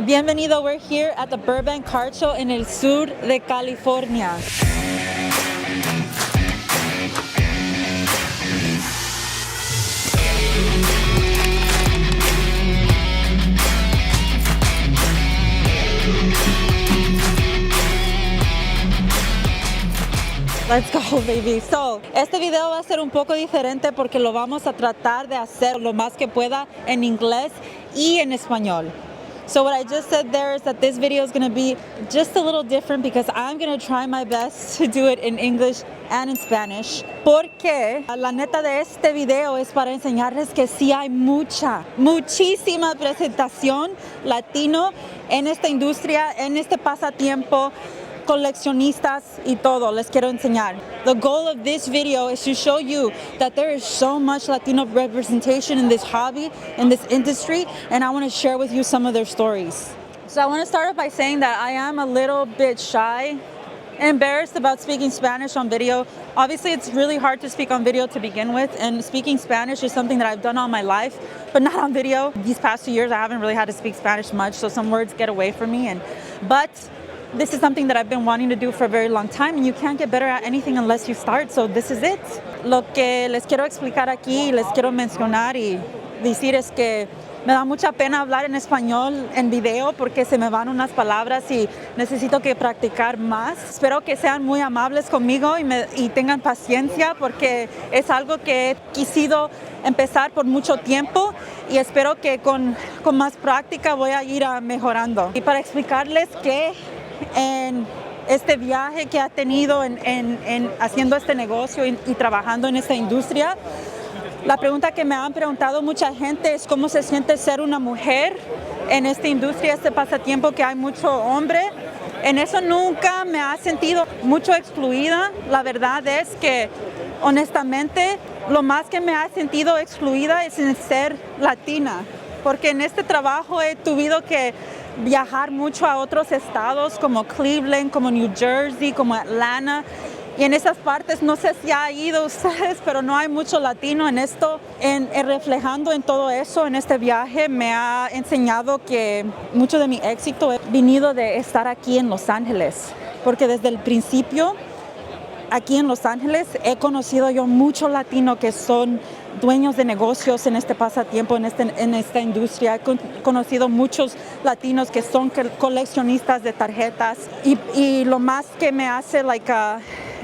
Bienvenido, we're here at the Burbank Card Show en el sur de California. Let's go, baby. So, este video va a ser un poco diferente porque lo vamos a tratar de hacer lo más que pueda en inglés y en español. So what I just said there is that this video is going to be just a little different because I'm going to try my best to do it in English and in Spanish. Porque la neta de este video es para enseñarles que sí hay muchísima presentación latino en esta industria, en este pasatiempo, coleccionistas y todo. Les quiero enseñar. The goal of this video is to show you that there is so much Latino representation in this hobby, in this industry, and I want to share with you some of their stories. So I want to start off by saying that I am a little bit shy, embarrassed about speaking Spanish on video. Obviously, it's really hard to speak on video to begin with, and speaking Spanish is something that I've done all my life, but not on video. These past 2 years, I haven't really had to speak Spanish much, so some words get away from me. But this is something that I've been wanting to do for a very long time, and you can't get better at anything unless you start, so this is it. Lo que les quiero explicar aquí, les quiero mencionar y decir es que me da mucha pena hablar en español en video porque se me van unas palabras y necesito que practicar más. Espero que sean muy amables conmigo y tengan paciencia porque es algo que he quisido empezar por mucho tiempo y espero que con más práctica voy a ir mejorando. Y para explicarles que en este viaje que ha tenido en haciendo este negocio y trabajando en esta industria, la pregunta que me han preguntado mucha gente es cómo se siente ser una mujer en esta industria, este pasatiempo que hay mucho hombre. En eso nunca me ha sentido mucho excluida. La verdad es que honestamente lo más que me ha sentido excluida es en ser latina, porque en este trabajo he tenido que viajar mucho a otros estados como Cleveland, como New Jersey, como Atlanta. Y en esas partes, no sé si ha ido ustedes, pero no hay mucho latino en esto. Reflejando en todo eso, en este viaje, me ha enseñado que mucho de mi éxito ha venido de estar aquí en Los Ángeles. Porque desde el principio, aquí en Los Ángeles, he conocido yo mucho latino que son dueños de negocios en este pasatiempo, en esta industria. He conocido muchos latinos que son coleccionistas de tarjetas y lo más que me hace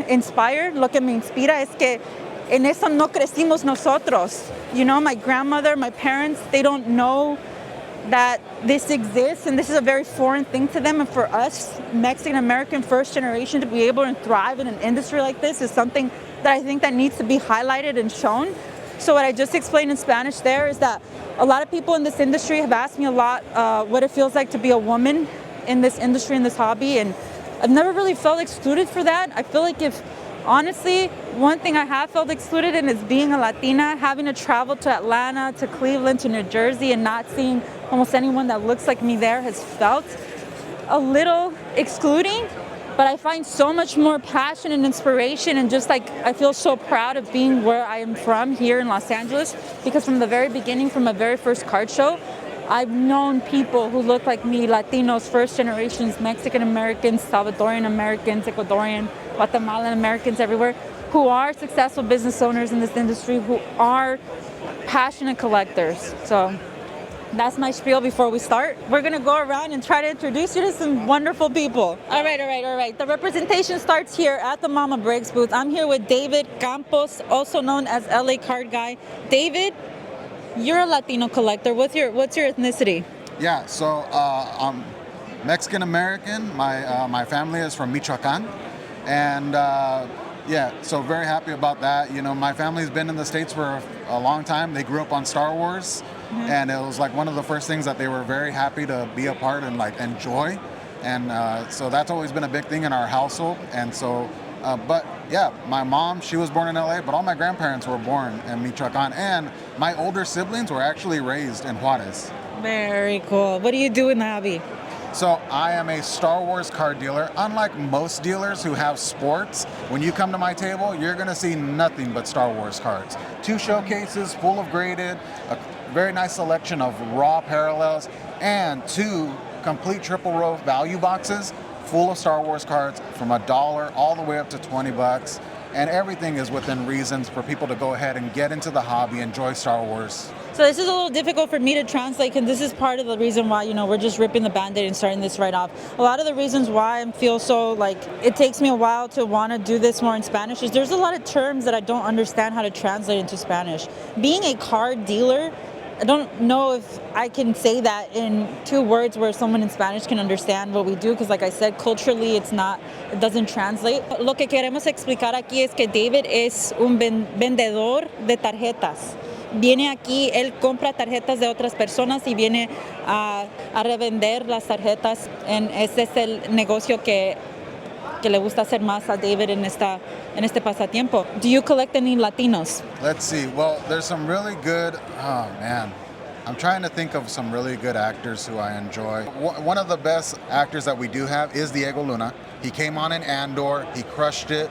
inspired, lo que me inspira es que en eso no crecimos nosotros. You know, my grandmother, my parents, they don't know that this exists, and this is a very foreign thing to them. And for us, Mexican American first generation, to be able to thrive in an industry like this is something that I think that needs to be highlighted and shown. So what I just explained in Spanish there is that a lot of people in this industry have asked me a lot what it feels like to be a woman in this industry, in this hobby, and I've never really felt excluded for that. I feel like honestly, one thing I have felt excluded in is being a Latina, having to travel to Atlanta, to Cleveland, to New Jersey, and not seeing almost anyone that looks like me there has felt a little excluding. But I find so much more passion and inspiration, and just I feel so proud of being where I am from here in Los Angeles, because from the very beginning, from my very first card show, I've known people who look like me, Latinos, first generations, Mexican Americans, Salvadorian Americans, Ecuadorian, Guatemalan Americans everywhere, who are successful business owners in this industry, who are passionate collectors. So that's my spiel before we start. We're gonna go around and try to introduce you to some wonderful people. All right. The representation starts here at the Mama Breaks booth. I'm here with David Campos, also known as LA Card Guy. David, you're a Latino collector. What's your ethnicity? Yeah, so I'm Mexican American. My family is from Michoacan, and so very happy about that. You know, my family's been in the States for a long time. They grew up on Star Wars, and it was like one of the first things that they were very happy to be a part and enjoy. And so that's always been a big thing in our household. And so, but yeah, my mom, she was born in LA, but all my grandparents were born in Michoacan, and my older siblings were actually raised in Juarez. Very cool. What do you do in the hobby? So I am a Star Wars card dealer. Unlike most dealers who have sports, when you come to my table, you're gonna see nothing but Star Wars cards. 2 showcases full of graded, a very nice selection of raw parallels, and 2 complete triple row value boxes full of Star Wars cards from $1 all the way up to $20. And everything is within reasons for people to go ahead and get into the hobby, enjoy Star Wars. So this is a little difficult for me to translate, and this is part of the reason why, we're just ripping the Band-Aid and starting this right off. A lot of the reasons why I feel so like it takes me a while to want to do this more in Spanish is there's a lot of terms that I don't understand how to translate into Spanish. Being a card dealer, I don't know if I can say that in 2 words where someone in Spanish can understand what we do, because like I said, culturally it doesn't translate. Lo que queremos explicar aquí es que David es un vendedor de tarjetas. Viene aquí, él compra tarjetas de otras personas y viene a revender las tarjetas. Ese es el negocio que le gusta hacer más a David en este pasatiempo. Do you collect any Latinos? Let's see. Well, there's some really good, oh man. I'm trying to think of some really good actors who I enjoy. One of the best actors that we do have is Diego Luna. He came on in Andor, he crushed it.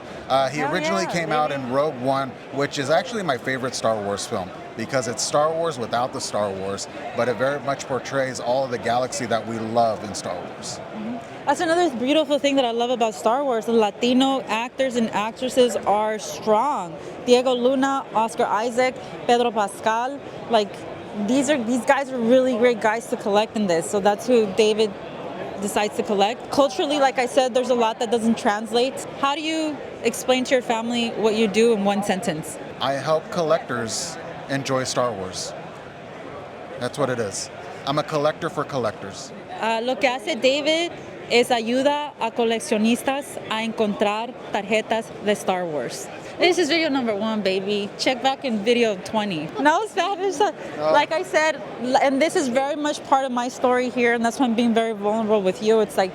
He originally came out in Rogue One, which is actually my favorite Star Wars film because it's Star Wars without the Star Wars, but it very much portrays all of the galaxy that we love in Star Wars. Mm-hmm. That's another beautiful thing that I love about Star Wars. The Latino actors and actresses are strong. Diego Luna, Oscar Isaac, Pedro Pascal, like these guys are really great guys to collect in this. So that's who David decides to collect. Culturally, like I said, there's a lot that doesn't translate. How do you explain to your family what you do in one sentence? I help collectors enjoy Star Wars. That's what it is. I'm a collector for collectors. Lo que hace David es ayuda a coleccionistas a encontrar tarjetas de Star Wars. This is video number 1, baby. Check back in video 20. No Spanish. Like I said, and this is very much part of my story here, and that's why I'm being very vulnerable with you. It's like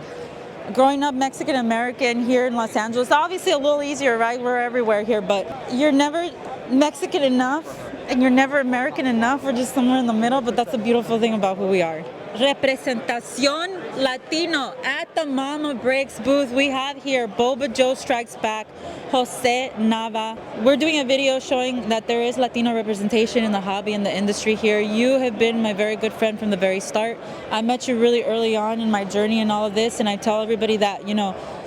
growing up Mexican American here in Los Angeles. Obviously a little easier, right? We're everywhere here, but you're never Mexican enough and you're never American enough. We're just somewhere in the middle, but that's the beautiful thing about who we are. Representación Latino at the Mama Breaks booth. We have here Boba Joe Strikes Back, Jose Nava. We're doing a video showing that there is Latino representation in the hobby and the industry here. You have been my very good friend from the very start. I met you really early on in my journey and all of this, and I tell everybody that,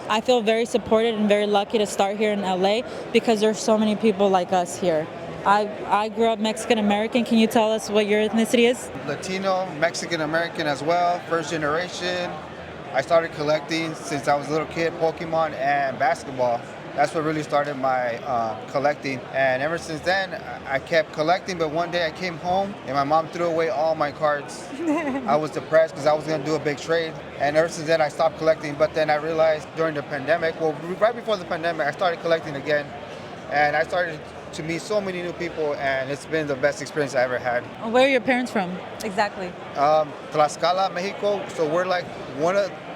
I feel very supported and very lucky to start here in LA because there's so many people like us here. I grew up Mexican American. Can you tell us what your ethnicity is? Latino, Mexican American as well, first generation. I started collecting since I was a little kid, Pokemon and basketball. That's what really started my collecting. And ever since then, I kept collecting, but one day I came home and my mom threw away all my cards. I was depressed because I was gonna do a big trade. And ever since then, I stopped collecting. But then I realized during the pandemic, well, right before the pandemic, I started collecting again. And I started to meet so many new people, and it's been the best experience I ever had. Where are your parents from, exactly? Tlaxcala, Mexico. So we're like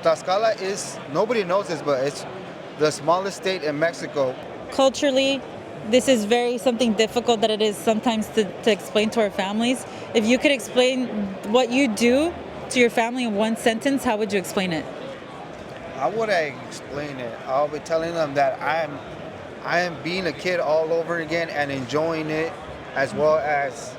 Tlaxcala is, nobody knows this, but it's the smallest state in Mexico. Culturally, this is something difficult that it is sometimes to explain to our families. If you could explain what you do to your family in one sentence, how would you explain it? How would I explain it? I'll be telling them that I am being a kid all over again and enjoying it, as well as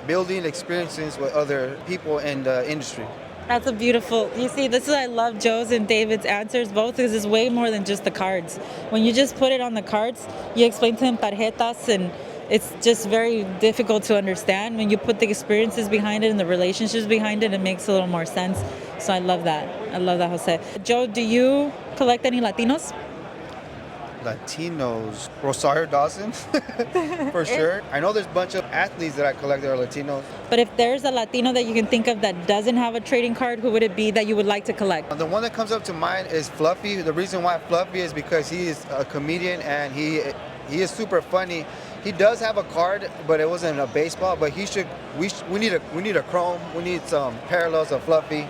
building experiences with other people in the industry. That's a beautiful, you see, this is, I love Joe's and David's answers both because it's way more than just the cards. When you just put it on the cards, you explain to them tarjetas, and it's just very difficult to understand. When you put the experiences behind it and the relationships behind it, it makes a little more sense. So I love that. I love that, Jose. Joe, do you collect any Latinos? Latinos, Rosario Dawson, for sure. I know there's a bunch of athletes that I collect that are Latinos. But if there's a Latino that you can think of that doesn't have a trading card, who would it be that you would like to collect? The one that comes up to mind is Fluffy. The reason why Fluffy is because he is a comedian and he is super funny. He does have a card, but it wasn't a baseball. But we need a chrome. We need some parallels of Fluffy.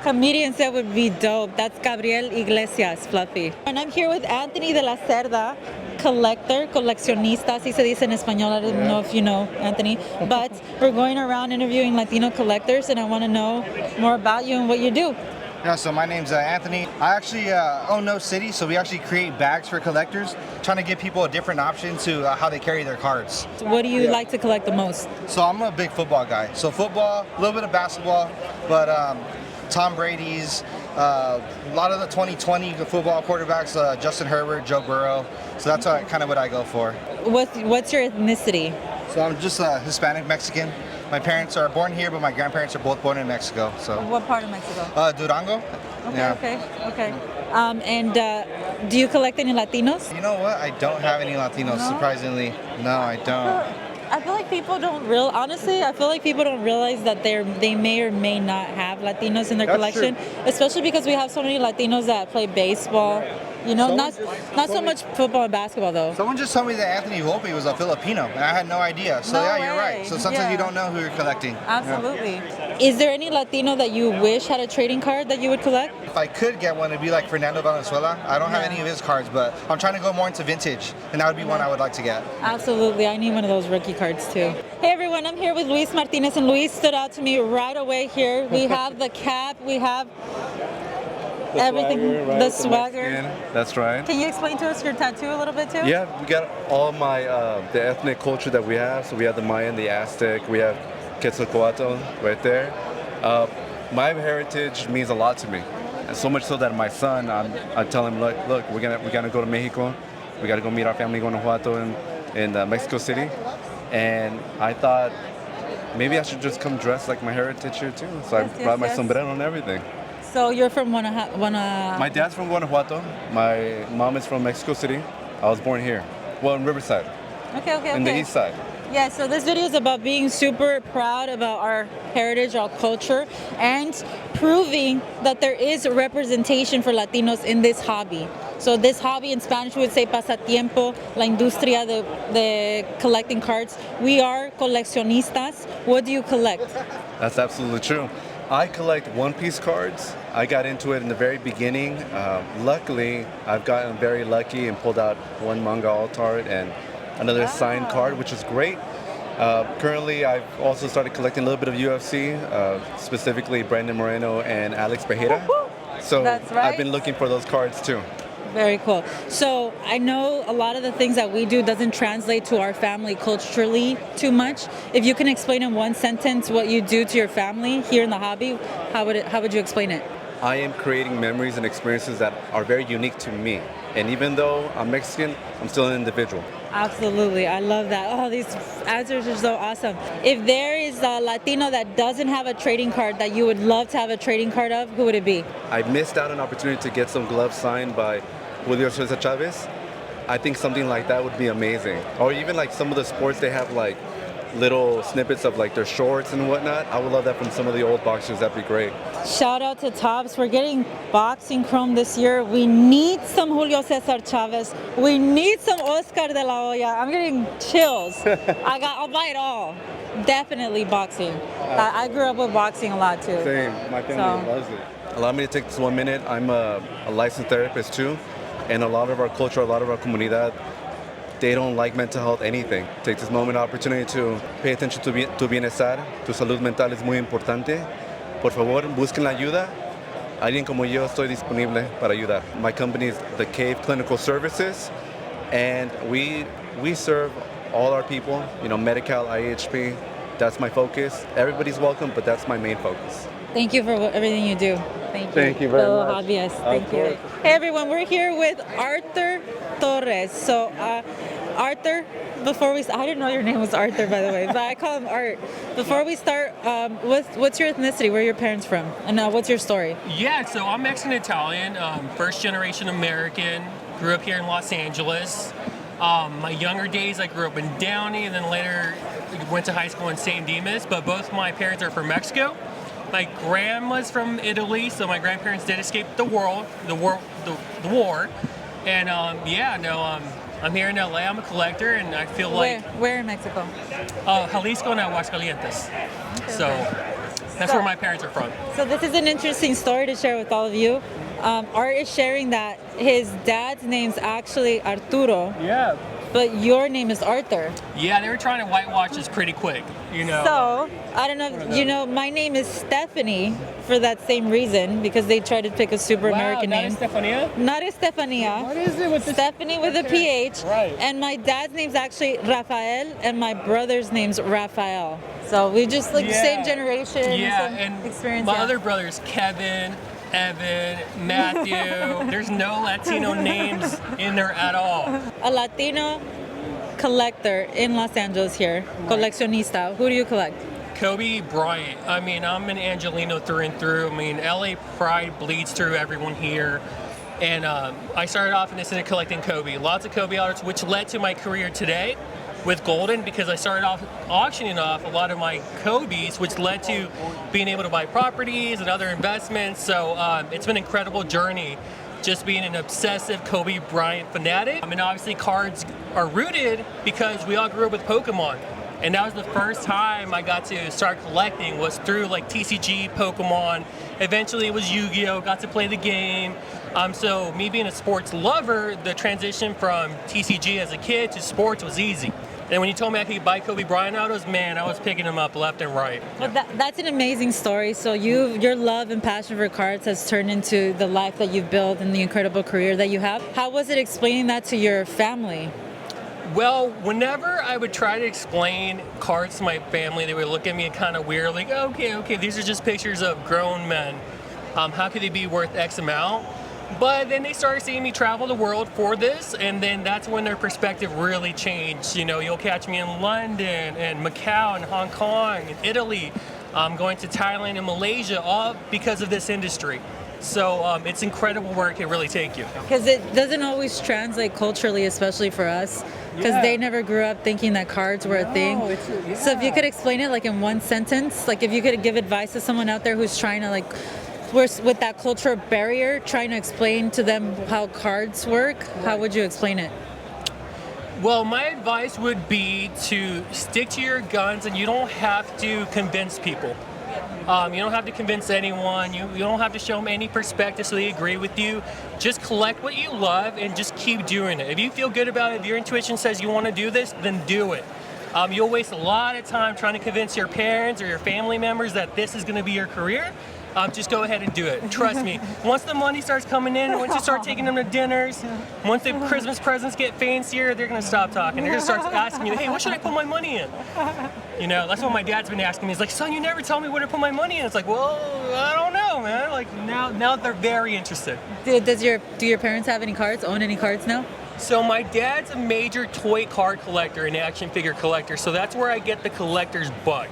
Comedian said would be dope. That's Gabriel Iglesias, Fluffy. And I'm here with Anthony de la Cerda, collector, coleccionista, así se dice en español. I don't know if you know, Anthony. But we're going around interviewing Latino collectors, and I want to know more about you and what you do. So my name's Anthony. I actually own No City, so we actually create bags for collectors, trying to give people a different option to how they carry their cards. What do you like to collect the most? So I'm a big football guy. So football, a little bit of basketball, but Tom Brady's, a lot of the 2020 football quarterbacks, Justin Herbert, Joe Burrow. So that's kind of what I go for. What's your ethnicity? So I'm just Hispanic Mexican. My parents are born here, but my grandparents are both born in Mexico. So. What part of Mexico? Durango. Okay, Yeah. okay. And do you collect any Latinos? You know what? I don't have any Latinos, No? surprisingly. No, I don't. I feel like people don't honestly, I feel like people don't realize that they may or may not have Latinos in their That's collection, especially because we have so many Latinos that play baseball. You know, not so much football and basketball though. Someone just told me that Anthony Volpe was a Filipino, and I had no idea. So No yeah, you're way. right. So sometimes Yeah. you don't know who you're collecting. Absolutely. Is there any Latino that you wish had a trading card that you would collect? If I could get one, it'd be like Fernando Valenzuela. I don't have Yeah. any of his cards, but I'm trying to go more into vintage, and that would be one I would like to get. Absolutely. I need one of those rookie cards too. Hey everyone, I'm here with Luis Martinez, and Luis stood out to me right away here. We have the cap, we have everything, swagger, right? the swagger. Mexican, that's right. Can you explain to us your tattoo a little bit too? Yeah, we got all my the ethnic culture that we have. So we have the Mayan, the Aztec, we have Quetzalcoatl right there. My heritage means a lot to me, and so much so that my son, I tell him, look, we're gonna go to Mexico. We gotta go meet our family, Guanajuato, in Mexico City. And I thought maybe I should just come dressed like my heritage here too. So Yes, I brought my yes. sombrero and everything. So you're from My dad's from Guanajuato. My mom is from Mexico City. I was born here. Well, in Riverside, Okay. in the east side. Yeah, so this video is about being super proud about our heritage, our culture, and proving that there is representation for Latinos in this hobby. So this hobby, in Spanish we would say pasatiempo, la industria de collecting cards. We are coleccionistas. What do you collect? That's absolutely true. I collect one-piece cards. I got into it in the very beginning. Luckily, I've gotten very lucky and pulled out one manga alt-art and another signed card, which is great. Currently, I've also started collecting a little bit of UFC, specifically Brandon Moreno and Alex Pereira. So That's right. I've been looking for those cards too. Very cool. So I know a lot of the things that we do doesn't translate to our family culturally too much. If you can explain in one sentence what you do to your family here in the hobby, how would you explain it? I am creating memories and experiences that are very unique to me. And even though I'm Mexican, I'm still an individual. Absolutely. I love that. Oh, these answers are so awesome. If there is a Latino that doesn't have a trading card that you would love to have a trading card of, who would it be? I missed out on an opportunity to get some gloves signed by Julio Cesar Chavez. I think something like that would be amazing. Or even like some of the sports, they have like little snippets of like their shorts and whatnot. I would love that from some of the old boxers. That'd be great. Shout out to Tops. We're getting boxing chrome this year. We need some Julio Cesar Chavez. We need some Oscar de la Hoya. I'm getting chills. I'll buy it all. Definitely boxing. I grew up with boxing a lot too. Same. My family loves it. Allow me to take this 1 minute. I'm a licensed therapist too. And a lot of our culture, a lot of our comunidad, they don't like mental health anything. Take this moment, opportunity to pay attention to tu bienestar. Tu salud mental es muy importante. Por favor, busquen la ayuda. Alguien como yo estoy disponible para ayudar. My company is The Cave Clinical Services, and we serve all our people. You know, Medi-Cal, IHP. That's my focus. Everybody's welcome, but that's my main focus. Thank you for everything you do. Thank you. Thank you very fellow much. hobbyists. Thank you. course. Hey everyone, we're here with Arthur Torres. So Arthur, I didn't know your name was Arthur, by the way, but I call him Art. Before we start, what's your ethnicity? Where are your parents from? And what's your story? Yeah, so I'm Mexican-Italian, first generation American, grew up here in Los Angeles. My younger days, I grew up in Downey, and then later went to high school in St. Demas, but both my parents are from Mexico. My grandma's from Italy, so my grandparents did escape the war. And I'm here in LA, I'm a collector, and I feel like... Where in Mexico? Jalisco and Aguascalientes. So that's where my parents are from. So this is an interesting story to share with all of you. Art is sharing that his dad's name's actually Arturo. Yeah, but your name is Arthur. Yeah, they were trying to whitewash us pretty quick, you know. So, I don't know, you know, my name is Stephanie for that same reason, because they tried to pick a super American not name. Estefania? Not Estefania. What is it with this? Stephanie with a PH. Right. And my dad's name's actually Rafael, and my brother's name's Rafael. So we just like same generation, Yeah, same and experience. my yeah. other brothers, Kevin, Evan, Matthew. There's no Latino names in there at all. A Latino collector in Los Angeles here, coleccionista. Who do you collect? Kobe Bryant. I mean, I'm an Angelino through and through. I mean, LA pride bleeds through everyone here. And I started off in this in collecting Kobe. Lots of Kobe autos, which led to my career today with Golden, because I started off auctioning off a lot of my Kobe's, which led to being able to buy properties and other investments. So it's been an incredible journey, just being an obsessive Kobe Bryant fanatic. I mean, obviously cards are rooted because we all grew up with Pokemon. And that was the first time I got to start collecting, was through like TCG, Pokemon. Eventually it was Yu-Gi-Oh, got to play the game. So me being a sports lover, the transition from TCG as a kid to sports was easy. And when you told me I could buy Kobe Bryant autos, man, I was picking them up left and right. Well, that's an amazing story. So your love and passion for cards has turned into the life that you've built and the incredible career that you have. How was it explaining that to your family? Well, whenever I would try to explain cards to my family, they would look at me kind of weird, like, okay, these are just pictures of grown men. How could they be worth X amount? But then they started seeing me travel the world for this, and then that's when their perspective really changed. You know, you'll catch me in London and Macau and Hong Kong and Italy, going to Thailand and Malaysia, all because of this industry. So it's incredible where it can really take you. Because it doesn't always translate culturally, especially for us, because they never grew up thinking that cards were a thing. So if you could explain it like in one sentence, like if you could give advice to someone out there who's trying to like, with that cultural barrier, trying to explain to them how cards work, how would you explain it? Well, my advice would be to stick to your guns, and you don't have to convince people. You don't have to convince anyone. You don't have to show them any perspective so they agree with you. Just collect what you love and just keep doing it. If you feel good about it, if your intuition says you want to do this, then do it. You'll waste a lot of time trying to convince your parents or your family members that this is going to be your career. Just go ahead and do it. Trust me. Once the money starts coming in, once you start taking them to dinners, once the Christmas presents get fancier, they're going to stop talking. They're going to start asking you, hey, what should I put my money in? You know, that's what my dad's been asking me. He's like, son, you never tell me where to put my money in. It's like, well, I don't know, man. Like now they're very interested. Do your parents have any cards? Own any cards now? So my dad's a major toy card collector and action figure collector. So that's where I get the collector's bug.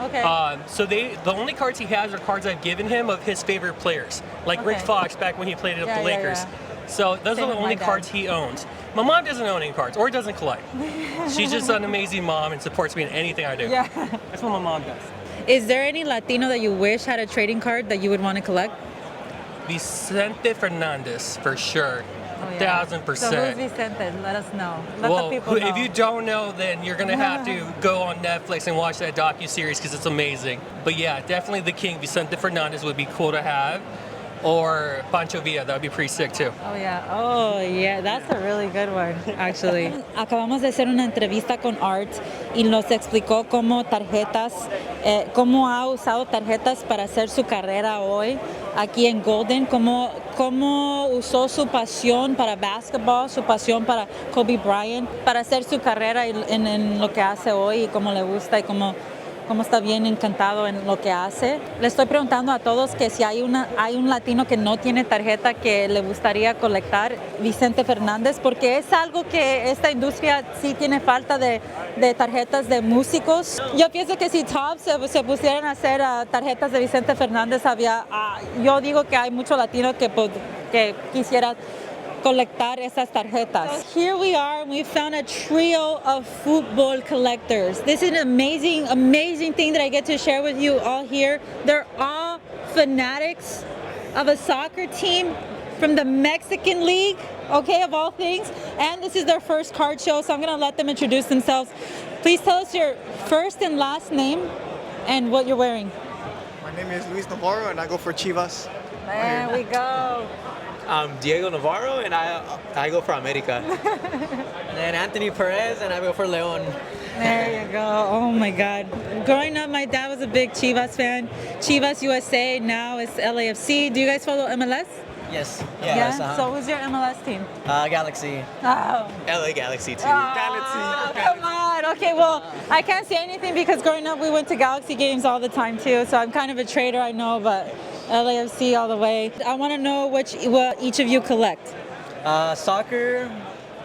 Okay. So the only cards he has are cards I've given him of his favorite players, like Rick Fox back when he played it up the Lakers. So those are the only cards he owns. My mom doesn't own any cards or doesn't collect. She's just an amazing mom and supports me in anything I do. Yeah. That's what my mom does. Is there any Latino that you wish had a trading card that you would want to collect? Vicente Fernandez, for sure. 1,000%. So who's Vicente? Let us know. Let Well, the people know. if you don't know, then you're gonna have to go on Netflix and watch that docu-series because it's amazing. But yeah, definitely the king, Vicente Fernandez, would be cool to have. Or Pancho Villa, that would be pretty sick too. Oh yeah, that's a really good one, actually. Acabamos de hacer una entrevista con Art y nos explicó cómo cómo ha usado tarjetas para hacer su carrera hoy aquí en Golden, cómo usó su pasión para basketball, su pasión para Kobe Bryant, para hacer su carrera en lo que hace hoy y cómo le gusta y cómo está bien encantado en lo que hace. Le estoy preguntando a todos que si hay un latino que no tiene tarjeta que le gustaría colectar, Vicente Fernández, porque es algo que esta industria sí tiene falta de tarjetas de músicos. Yo pienso que si Top se pusieran a hacer tarjetas de Vicente Fernández, yo digo que hay mucho latino que quisiera colectar esas tarjetas. Here we are, we found a trio of football collectors. This is an amazing thing that I get to share with you all here. They're all fanatics of a soccer team from the Mexican League, okay, of all things. And this is their first card show, so I'm gonna let them introduce themselves. Please tell us your first and last name and what you're wearing. My name is Luis Navarro and I go for Chivas. There we go. I'm Diego Navarro, and I go for America. And then Anthony Perez, and I go for Leon. There you go. Oh my God. Growing up, my dad was a big Chivas fan. Chivas USA, now it's LAFC. Do you guys follow MLS? Yes. Yeah. So who's your MLS team? Galaxy. Oh. LA Galaxy too. Oh, come on. Okay, well, I can't say anything because growing up we went to Galaxy games all the time too. So I'm kind of a traitor, I know, but LAFC all the way. I want to know what each of you collect. Soccer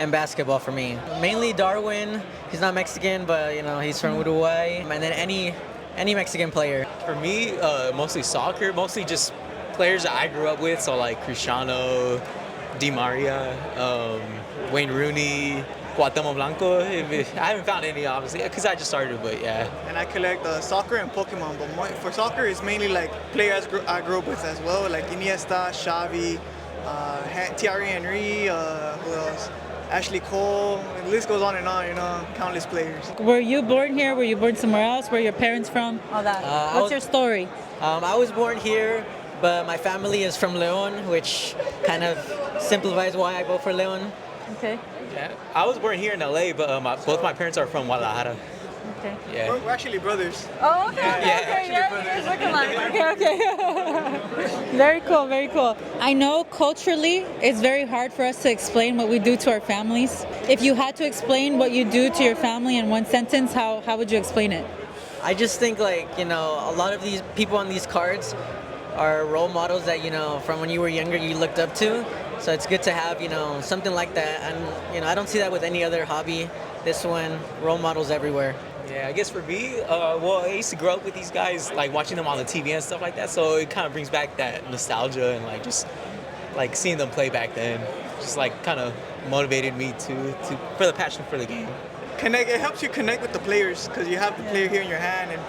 and basketball for me. Mainly Darwin. He's not Mexican, but you know he's from Uruguay. And then any Mexican player. For me, mostly soccer, mostly just players that I grew up with, so like Cristiano, Di Maria, Wayne Rooney, Cuauhtémoc Blanco. I haven't found any, obviously, because I just started, but yeah. And I collect soccer and Pokemon, but for soccer, it's mainly like players I grew up with as well, like Iniesta, Xavi, Thierry Henry, who else? Ashley Cole. The list goes on and on, you know, countless players. Were you born here? Were you born somewhere else? Where are your parents from? All that. What's your story? I was born here, but my family is from Leon, which kind of simplifies why I vote for Leon. Okay. Yeah, I was born here in LA, but both my parents are from Guadalajara. Okay. Yeah. We're actually brothers. Oh, okay, okay. Yeah, you guys look alike. Okay. Very cool, very cool. I know culturally it's very hard for us to explain what we do to our families. If you had to explain what you do to your family in one sentence, how would you explain it? I just think like, you know, a lot of these people on these cards are role models that, you know, from when you were younger you looked up to. So it's good to have, you know, something like that. And, you know, I don't see that with any other hobby. This one, role models everywhere. Yeah, I guess for me, well, I used to grow up with these guys, like watching them on the TV and stuff like that. So it kind of brings back that nostalgia and like just like seeing them play back then. Just like kind of motivated me for the passion for the game. It helps you connect with the players because you have the player here in your hand, and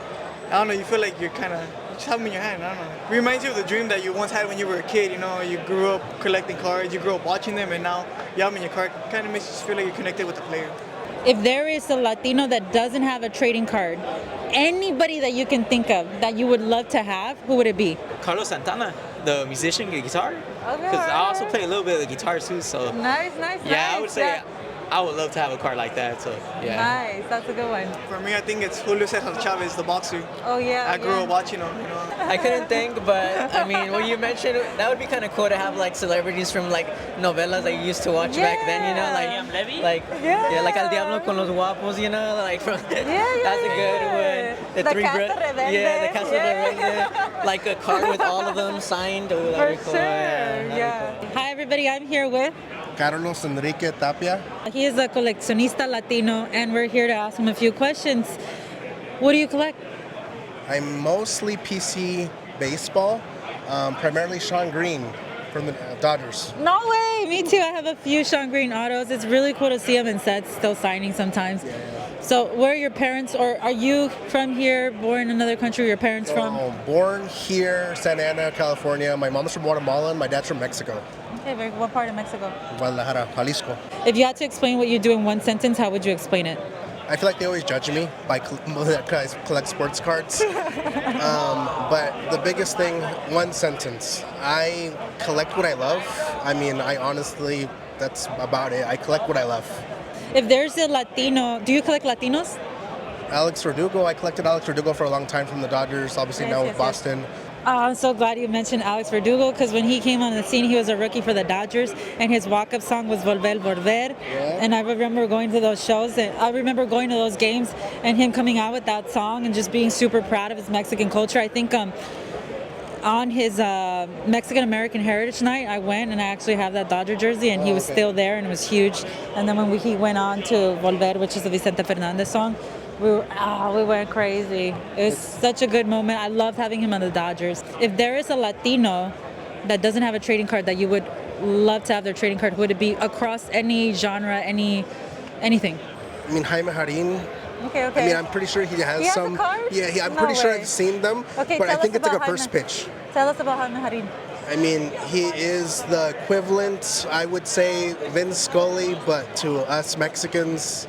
I don't know, you feel like you just have them in your hand. I don't know. It reminds you of the dream that you once had when you were a kid. You know, you grew up collecting cards, you grew up watching them, and now you have them in your card. It kind of makes you feel like you're connected with the player. If there is a Latino that doesn't have a trading card, anybody that you can think of that you would love to have, who would it be? Carlos Santana, the musician, the guitar. Okay. Because I also play a little bit of the guitar too, so. Nice. Yeah, I would say I would love to have a card like that, so yeah. Nice, that's a good one. For me, I think it's Julio Cesar Chavez, the boxer. Oh yeah. I grew up watching him, you know. I couldn't think, but I mean, when you mentioned it, that would be kind of cool to have like celebrities from like novelas that you used to watch back then, you know, like like El Diablo con los Guapos, you know, like from that's a good one. The Casa Rebelde. The Casa Rebelde, like a card with all of them signed. Oh, that'd be cool. Yeah. Hi everybody, I'm here with Carlos Enrique Tapia. He is a coleccionista Latino, and we're here to ask him a few questions. What do you collect? I'm mostly PC baseball, primarily Sean Green from the Dodgers. No way! Me too. I have a few Sean Green autos. It's really cool to see him in sets, still signing sometimes. Yeah. So, where are your parents, or are you from here, born in another country? Where your parents from? Born here, Santa Ana, California. My mom's from Guatemala, and my dad's from Mexico. Okay, what part of Mexico? Guadalajara, Jalisco. If you had to explain what you do in one sentence, how would you explain it? I feel like they always judge me by because I collect sports cards. But the biggest thing, one sentence. I collect what I love. I mean, that's about it. I collect what I love. If there's a Latino, do you collect Latinos? Alex Verdugo. I collected Alex Verdugo for a long time from the Dodgers, obviously now with Boston. I'm so glad you mentioned Alex Verdugo, because when he came on the scene, he was a rookie for the Dodgers, and his walk-up song was Volver, Volver. Yeah. And I remember going to those shows, and I remember going to those games, and him coming out with that song and just being super proud of his Mexican culture. I think on his Mexican American Heritage Night, I went and I actually have that Dodger jersey, and he was still there, and it was huge. And then when he went on to Volver, which is the Vicente Fernandez song, we went crazy. It was such a good moment. I loved having him on the Dodgers. If there is a Latino that doesn't have a trading card that you would love to have their trading card, would it be across any genre, anything? I mean, Jaime Jarin. Okay. I mean, I'm pretty sure he has some. A card? Yeah, I'm pretty sure I've seen them. Okay, but I think it's like a first pitch. Tell us about Jaime Jarin. I mean, he is the equivalent, I would say, Vince Scully, but to us Mexicans,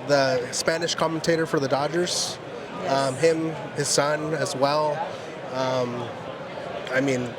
the Spanish commentator for the Dodgers. Yes. Him, his son as well. I mean,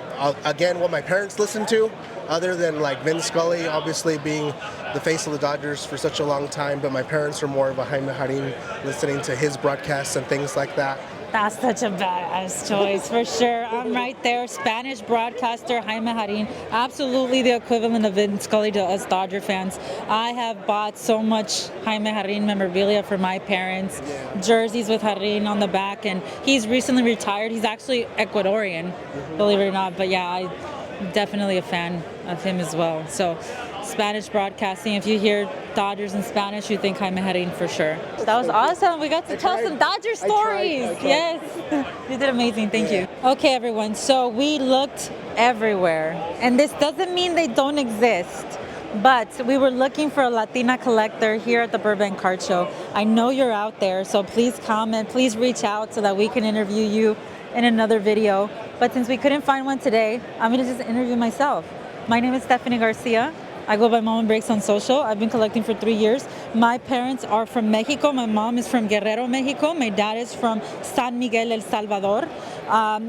again, what my parents listen to, other than like Vin Scully, obviously being the face of the Dodgers for such a long time, but my parents are more of a Jaime Jarin, listening to his broadcasts and things like that. That's such a badass choice, for sure. I'm right there. Spanish broadcaster Jaime Jarin, absolutely the equivalent of Vin Scully to us Dodger fans. I have bought so much Jaime Jarin memorabilia for my parents, jerseys with Jarin on the back, and he's recently retired. He's actually Ecuadorian, believe it or not, but yeah, I'm definitely a fan of him as well. So Spanish broadcasting, if you hear Dodgers in Spanish, you think Jaime Jarin for sure. That was awesome. We got to tell some Dodger stories. I tried. Yes. You did amazing. Thank you. Okay, everyone. So we looked everywhere. And this doesn't mean they don't exist, but we were looking for a Latina collector here at the Burbank Card Show. I know you're out there, so please comment. Please reach out so that we can interview you in another video. But since we couldn't find one today, I'm going to just interview myself. My name is Stephanie Garcia. I go by Mom and Breaks on social. I've been collecting for 3 years. My parents are from Mexico. My mom is from Guerrero, Mexico. My dad is from San Miguel, El Salvador.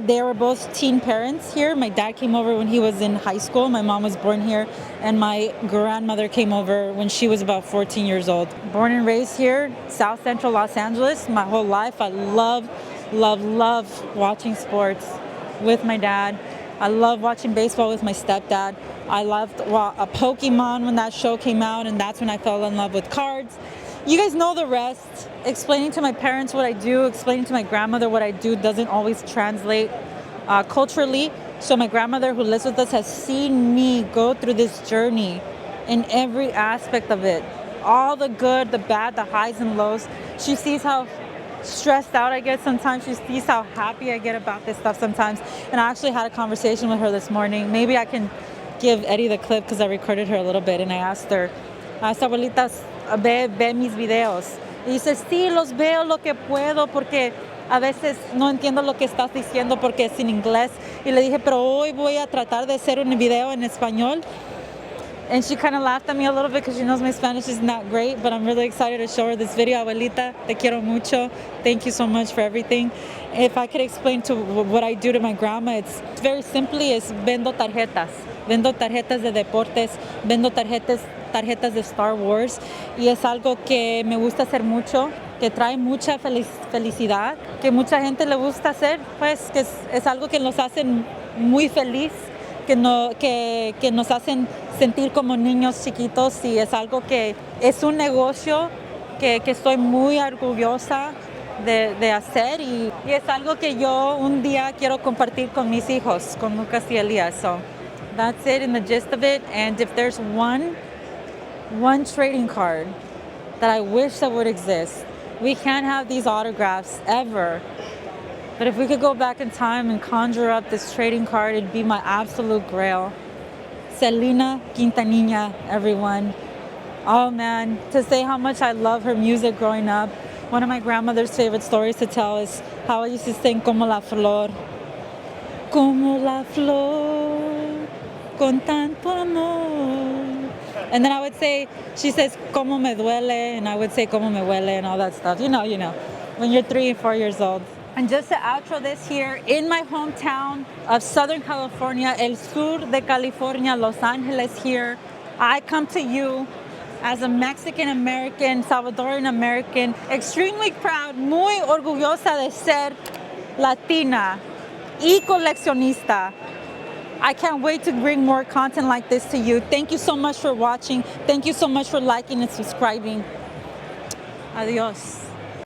They were both teen parents here. My dad came over when he was in high school. My mom was born here. And my grandmother came over when she was about 14 years old. Born and raised here, South Central Los Angeles. My whole life, I love watching sports with my dad. I love watching baseball with my stepdad. I loved a Pokemon when that show came out, and that's when I fell in love with cards. You guys know the rest. Explaining to my parents what I do, explaining to my grandmother what I do doesn't always translate culturally. So my grandmother who lives with us has seen me go through this journey in every aspect of it. All the good, the bad, the highs and lows. She sees how stressed out I get sometimes. She sees how happy I get about this stuff sometimes. And I actually had a conversation with her this morning. Maybe I can give Eddie the clip because I recorded her a little bit, and I asked her, abuelita, ve mis videos. Y dice, sí, los veo lo que puedo porque a veces no entiendo lo que estás diciendo porque es en inglés. Y le dije, pero hoy voy a tratar de hacer un video en español. And she kind of laughed at me a little bit because she knows my Spanish is not great, but I'm really excited to show her this video. Abuelita, te quiero mucho. Thank you so much for everything. If I could explain to what I do to my grandma, it's very simply, es vendo tarjetas. Vendo tarjetas de deportes, vendo tarjetas de Star Wars, y es algo que me gusta hacer mucho, que trae mucha felicidad, que mucha gente le gusta hacer, pues que es algo que nos hace muy feliz, que nos hacen sentir como niños chiquitos, y es algo que es un negocio que estoy muy orgullosa de hacer, y es algo que yo un día quiero compartir con mis hijos, con Lucas y Elías. So that's it in the gist of it. And if there's one trading card that I wish that would exist, we can't have these autographs ever. But if we could go back in time and conjure up this trading card, it'd be my absolute grail. Selena Quintanilla, everyone. Oh man, to say how much I love her music growing up. One of my grandmother's favorite stories to tell is how I used to sing Como la Flor. Como la flor, con tanto amor. And then I would say, she says, como me duele, and I would say, como me huele, and all that stuff. You know, when you're 3 and 4 years old. And just to outro this here, in my hometown of Southern California, El Sur de California, Los Angeles here, I come to you as a Mexican-American, Salvadorian-American, extremely proud, muy orgullosa de ser Latina y coleccionista. I can't wait to bring more content like this to you. Thank you so much for watching. Thank you so much for liking and subscribing. Adios.